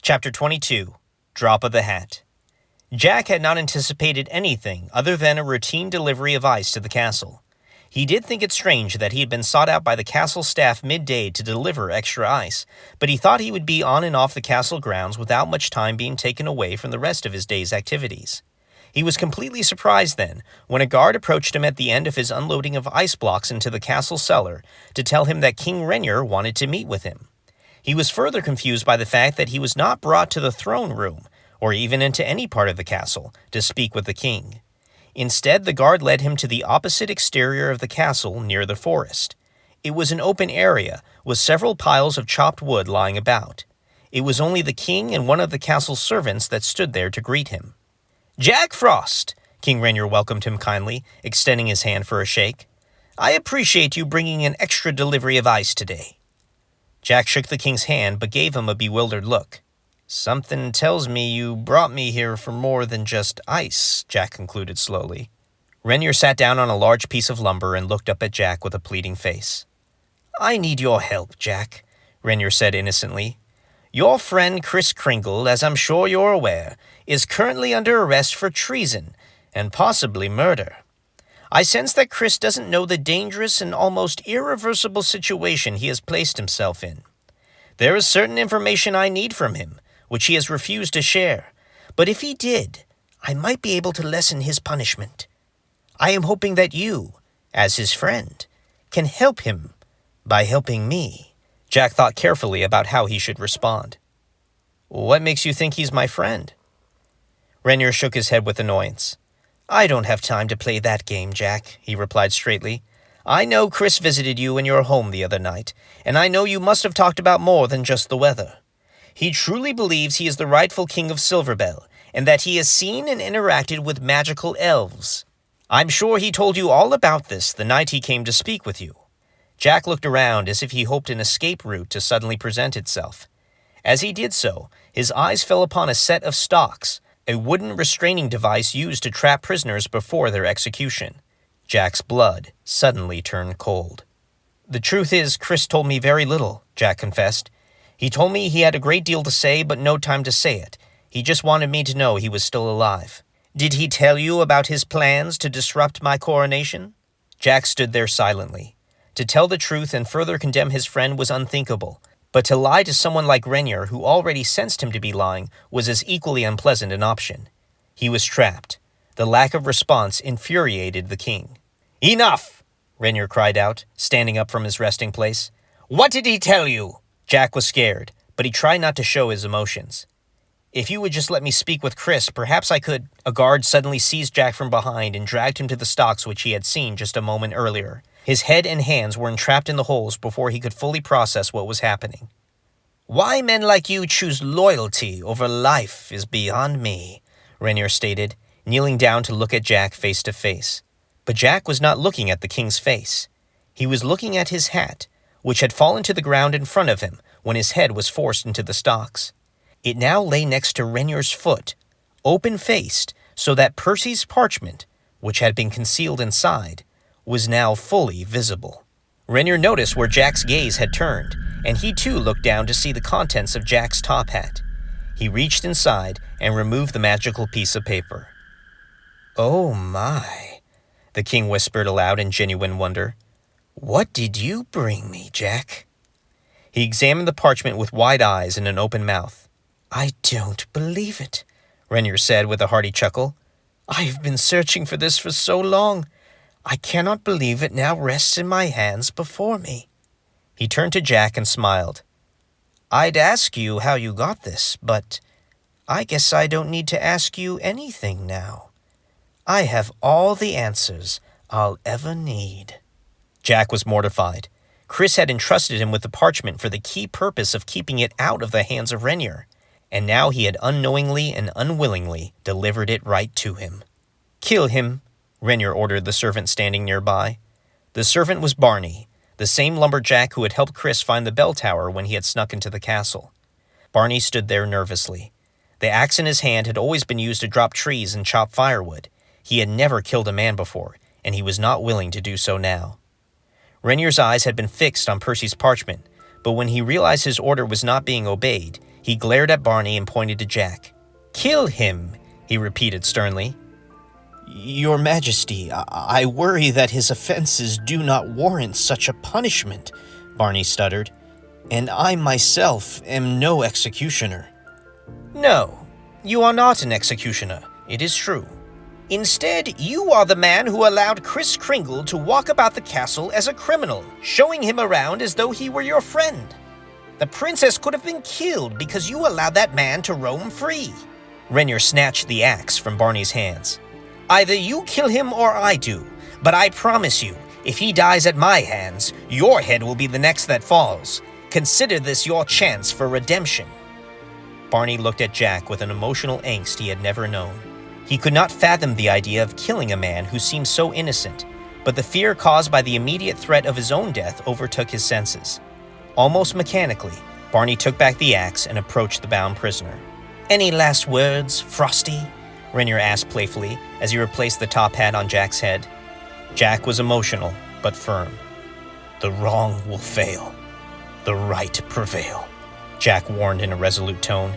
Chapter 22. Drop of the Hat. Jack had not anticipated anything other than a routine delivery of ice to the castle. He did think it strange that he had been sought out by the castle staff midday to deliver extra ice, but he thought he would be on and off the castle grounds without much time being taken away from the rest of his day's activities. He was completely surprised then when a guard approached him at the end of his unloading of ice blocks into the castle cellar to tell him that King Renyer wanted to meet with him. He was further confused by the fact that he was not brought to the throne room, or even into any part of the castle, to speak with the king. Instead, the guard led him to the opposite exterior of the castle near the forest. It was an open area, with several piles of chopped wood lying about. It was only the king and one of the castle's servants that stood there to greet him. "Jack Frost," King Renyer welcomed him kindly, extending his hand for a shake. "I appreciate you bringing an extra delivery of ice today." Jack shook the king's hand, but gave him a bewildered look. "Something tells me you brought me here for more than just ice," Jack concluded slowly. Renyer sat down on a large piece of lumber and looked up at Jack with a pleading face. "I need your help, Jack," Renyer said innocently. "Your friend Kris Kringle, as I'm sure you're aware, is currently under arrest for treason and possibly murder. I sense that Kris doesn't know the dangerous and almost irreversible situation he has placed himself in. There is certain information I need from him, which he has refused to share, but if he did, I might be able to lessen his punishment. I am hoping that you, as his friend, can help him by helping me." Jack thought carefully about how he should respond. "What makes you think he's my friend?" Renyer shook his head with annoyance. "I don't have time to play that game, Jack," he replied straightly. "I know Kris visited you in your home the other night, and I know you must have talked about more than just the weather. He truly believes he is the rightful king of Silverbell, and that he has seen and interacted with magical elves. I'm sure he told you all about this the night he came to speak with you." Jack looked around as if he hoped an escape route to suddenly present itself. As he did so, his eyes fell upon a set of stocks, a wooden restraining device used to trap prisoners before their execution. Jack's blood suddenly turned cold. "The truth is, Kris told me very little," Jack confessed. "He told me he had a great deal to say, but no time to say it. He just wanted me to know he was still alive." "Did he tell you about his plans to disrupt my coronation?" Jack stood there silently. To tell the truth and further condemn his friend was unthinkable, but to lie to someone like Renyer, who already sensed him to be lying, was as equally unpleasant an option. He was trapped. The lack of response infuriated the king. "Enough!" Renyer cried out, standing up from his resting place. "What did he tell you?" Jack was scared, but he tried not to show his emotions. "If you would just let me speak with Kris, perhaps I could—" A guard suddenly seized Jack from behind and dragged him to the stocks which he had seen just a moment earlier. His head and hands were entrapped in the holes before he could fully process what was happening. "Why men like you choose loyalty over life is beyond me," Renyer stated, kneeling down to look at Jack face to face. But Jack was not looking at the king's face. He was looking at his hat, which had fallen to the ground in front of him when his head was forced into the stocks. It now lay next to Renyer's foot, open-faced, so that Percy's parchment, which had been concealed inside, was now fully visible. Renyer noticed where Jack's gaze had turned, and he too looked down to see the contents of Jack's top hat. He reached inside and removed the magical piece of paper. "Oh my," the king whispered aloud in genuine wonder. "What did you bring me, Jack?" He examined the parchment with wide eyes and an open mouth. "I don't believe it," Renyer said with a hearty chuckle. "I have been searching for this for so long. I cannot believe it now rests in my hands before me." He turned to Jack and smiled. "I'd ask you how you got this, but I guess I don't need to ask you anything now. I have all the answers I'll ever need." Jack was mortified. Kris had entrusted him with the parchment for the key purpose of keeping it out of the hands of Renyer, and now he had unknowingly and unwillingly delivered it right to him. "Kill him," Renyer ordered the servant standing nearby. The servant was Barney, the same lumberjack who had helped Kris find the bell tower when he had snuck into the castle. Barney stood there nervously. The axe in his hand had always been used to drop trees and chop firewood. He had never killed a man before, and he was not willing to do so now. Renyer's eyes had been fixed on Percy's parchment, but when he realized his order was not being obeyed, He glared at Barney and pointed to Jack. "Kill him," he repeated sternly. "Your Majesty, I worry that his offenses do not warrant such a punishment," Barney stuttered, "and I myself am no executioner." "No, you are not an executioner, it is true. Instead, you are the man who allowed Kris Kringle to walk about the castle as a criminal, showing him around as though he were your friend. The princess could have been killed because you allowed that man to roam free." Renier snatched the axe from Barney's hands. "Either you kill him or I do, but I promise you, if he dies at my hands, your head will be the next that falls. Consider this your chance for redemption." Barney looked at Jack with an emotional angst he had never known. He could not fathom the idea of killing a man who seemed so innocent, but the fear caused by the immediate threat of his own death overtook his senses. Almost mechanically, Barney took back the axe and approached the bound prisoner. "Any last words, Frosty?" Renier asked playfully as he replaced the top hat on Jack's head. Jack was emotional, but firm. "The wrong will fail. The right prevail," Jack warned in a resolute tone.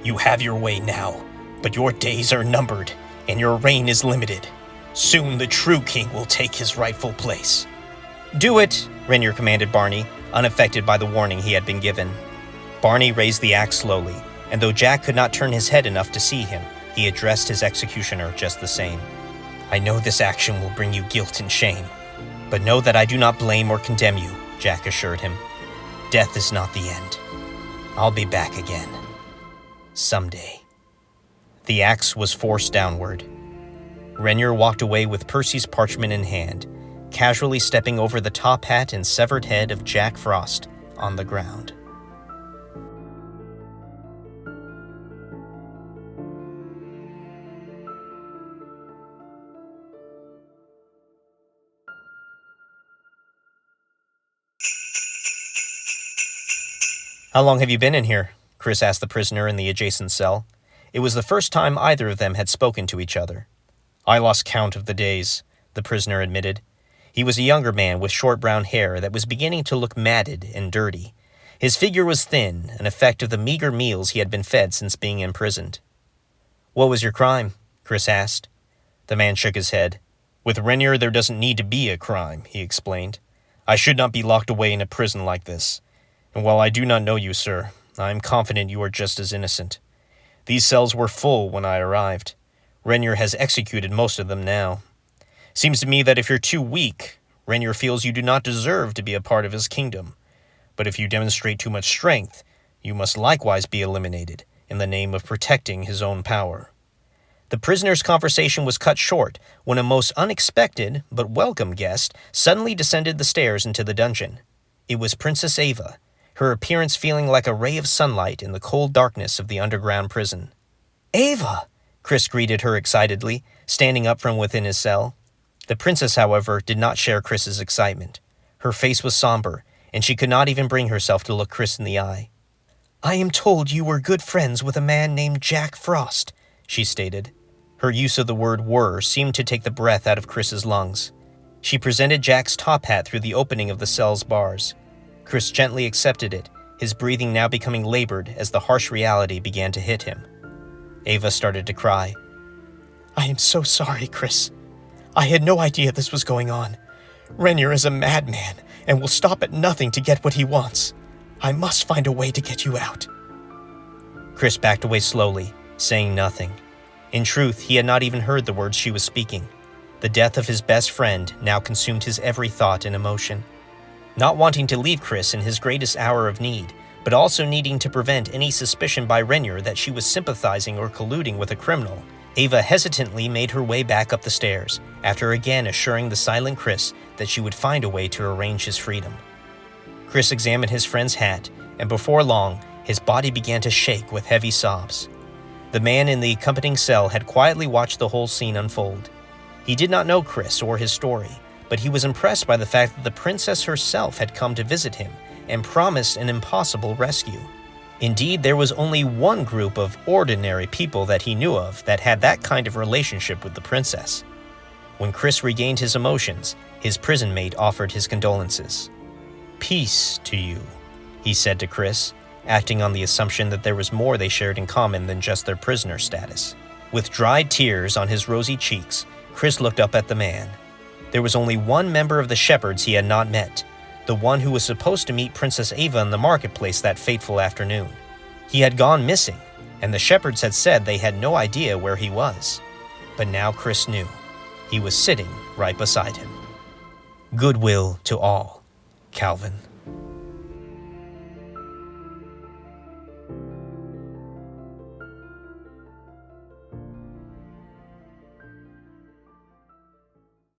"You have your way now, but your days are numbered, and your reign is limited. Soon the true king will take his rightful place." "Do it," Renier commanded Barney, unaffected by the warning he had been given. Barney raised the axe slowly, and though Jack could not turn his head enough to see him, he addressed his executioner just the same. "I know this action will bring you guilt and shame, but know that I do not blame or condemn you," Jack assured him. "Death is not the end. I'll be back again. Someday." The axe was forced downward. Renier walked away with Percy's parchment in hand, casually stepping over the top hat and severed head of Jack Frost on the ground. "How long have you been in here?" Kris asked the prisoner in the adjacent cell. It was the first time either of them had spoken to each other. "I lost count of the days," the prisoner admitted. He was a younger man with short brown hair that was beginning to look matted and dirty. His figure was thin, an effect of the meager meals he had been fed since being imprisoned. "What was your crime?" Kris asked. The man shook his head. "With Renier, there doesn't need to be a crime," he explained. "I should not be locked away in a prison like this. And while I do not know you, sir, I am confident you are just as innocent. These cells were full when I arrived. Renier has executed most of them now. Seems to me that if you're too weak, Renier feels you do not deserve to be a part of his kingdom. But if you demonstrate too much strength, you must likewise be eliminated in the name of protecting his own power." The prisoner's conversation was cut short when a most unexpected but welcome guest suddenly descended the stairs into the dungeon. It was Princess Ava, her appearance feeling like a ray of sunlight in the cold darkness of the underground prison. "Ava!" Kris greeted her excitedly, standing up from within his cell. The princess, however, did not share Kris's excitement. Her face was somber, and she could not even bring herself to look Kris in the eye. "I am told you were good friends with a man named Jack Frost," she stated. Her use of the word "were" seemed to take the breath out of Kris's lungs. She presented Jack's top hat through the opening of the cell's bars. Kris gently accepted it, his breathing now becoming labored as the harsh reality began to hit him. Ava started to cry. "I am so sorry, Kris. I had no idea this was going on. Renier is a madman and will stop at nothing to get what he wants. I must find a way to get you out." Kris backed away slowly, saying nothing. In truth, he had not even heard the words she was speaking. The death of his best friend now consumed his every thought and emotion. Not wanting to leave Kris in his greatest hour of need, but also needing to prevent any suspicion by Renier that she was sympathizing or colluding with a criminal, Ava hesitantly made her way back up the stairs, after again assuring the silent Kris that she would find a way to arrange his freedom. Kris examined his friend's hat, and before long, his body began to shake with heavy sobs. The man in the accompanying cell had quietly watched the whole scene unfold. He did not know Kris or his story, but he was impressed by the fact that the princess herself had come to visit him and promised an impossible rescue. Indeed, there was only one group of ordinary people that he knew of that had that kind of relationship with the princess. When Kris regained his emotions, his prison mate offered his condolences. "Peace to you," he said to Kris, acting on the assumption that there was more they shared in common than just their prisoner status. With dried tears on his rosy cheeks, Chris looked up at the man. There was only one member of the shepherds he had not met, the one who was supposed to meet Princess Ava in the marketplace that fateful afternoon. He had gone missing, and the shepherds had said they had no idea where he was. But now Chris knew. He was sitting right beside him. Goodwill to all, Calvin.